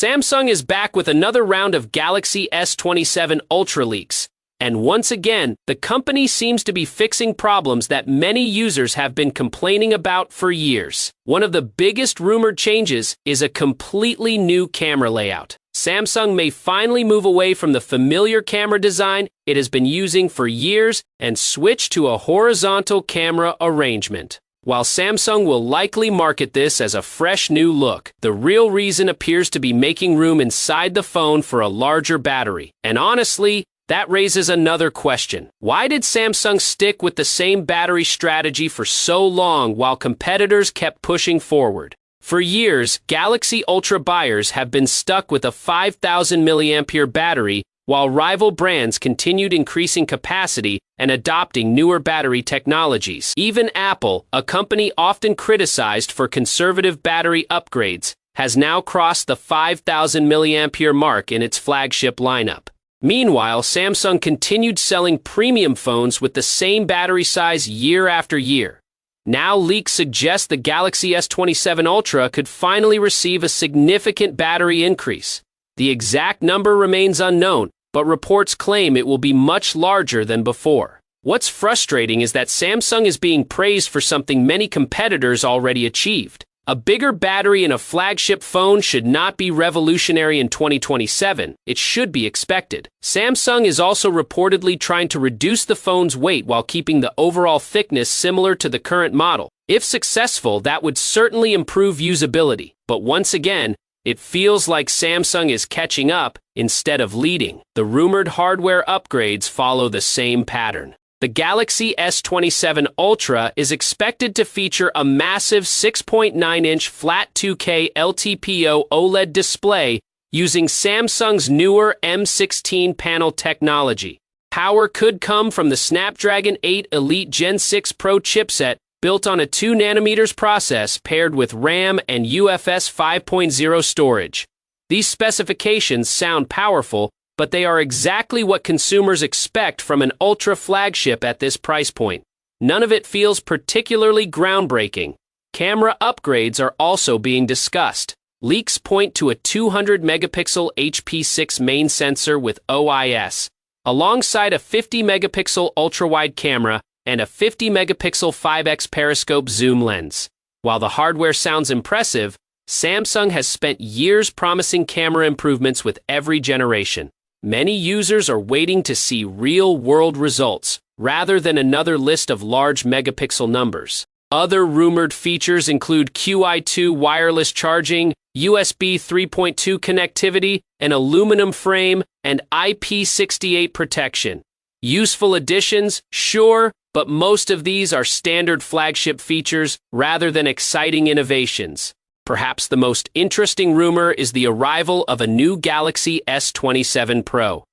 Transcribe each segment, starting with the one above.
Samsung is back with another round of Galaxy S27 Ultra leaks. And once again, the company seems to be fixing problems that many users have been complaining about for years. One of the biggest rumored changes is a completely new camera layout. Samsung may finally move away from the familiar camera design it has been using for years and switch to a horizontal camera arrangement. While Samsung will likely market this as a fresh new look, the real reason appears to be making room inside the phone for a larger battery. And honestly, that raises another question. Why did Samsung stick with the same battery strategy for so long while competitors kept pushing forward? For years, Galaxy Ultra buyers have been stuck with a 5,000 mAh battery while rival brands continued increasing capacity and adopting newer battery technologies. Even Apple, a company often criticized for conservative battery upgrades, has now crossed the 5,000 mAh mark in its flagship lineup. Meanwhile, Samsung continued selling premium phones with the same battery size year after year. Now leaks suggest the Galaxy S27 Ultra could finally receive a significant battery increase. The exact number remains unknown, but reports claim it will be much larger than before. What's frustrating is that Samsung is being praised for something many competitors already achieved. A bigger battery in a flagship phone should not be revolutionary in 2027, it should be expected. Samsung is also reportedly trying to reduce the phone's weight while keeping the overall thickness similar to the current model. If successful, that would certainly improve usability. But once again, it feels like Samsung is catching up instead of leading. The rumored hardware upgrades follow the same pattern. The Galaxy S27 Ultra is expected to feature a massive 6.9-inch flat 2K LTPO OLED display using Samsung's newer M16 panel technology. Power could come from the Snapdragon 8 Elite Gen 6 Pro chipset built on a 2nm process paired with RAM and UFS 5.0 storage. These specifications sound powerful, but they are exactly what consumers expect from an Ultra flagship at this price point. None of it feels particularly groundbreaking. Camera upgrades are also being discussed. Leaks point to a 200-megapixel HP6 main sensor with OIS, alongside a 50-megapixel ultra-wide camera and a 50-megapixel 5x periscope zoom lens. While the hardware sounds impressive, Samsung has spent years promising camera improvements with every generation. Many users are waiting to see real-world results, rather than another list of large megapixel numbers. Other rumored features include Qi2 wireless charging, USB 3.2 connectivity, an aluminum frame, and IP68 protection. Useful additions, sure, but most of these are standard flagship features rather than exciting innovations. Perhaps the most interesting rumor is the arrival of a new Galaxy S27 Pro.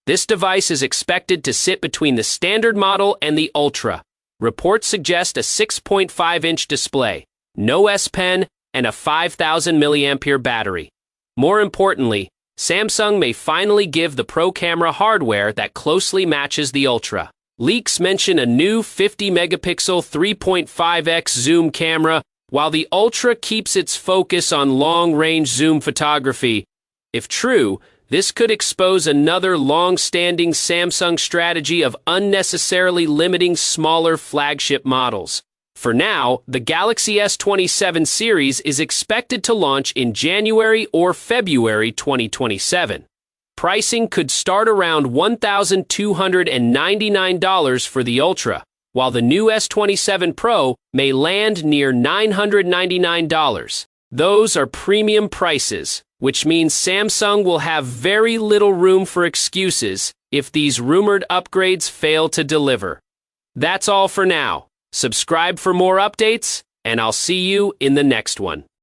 This device is expected to sit between the standard model and the Ultra. Reports suggest a 6.5-inch display, no S Pen, and a 5,000 mAh battery. More importantly, Samsung may finally give the Pro camera hardware that closely matches the Ultra. Leaks mention a new 50-megapixel 3.5x zoom camera, while the Ultra keeps its focus on long-range zoom photography. If true, this could expose another long-standing Samsung strategy of unnecessarily limiting smaller flagship models. For now, the Galaxy S27 series is expected to launch in January or February 2027. Pricing could start around $1,299 for the Ultra, while the new S27 Pro may land near $999. Those are premium prices, which means Samsung will have very little room for excuses if these rumored upgrades fail to deliver. That's all for now. Subscribe for more updates, and I'll see you in the next one.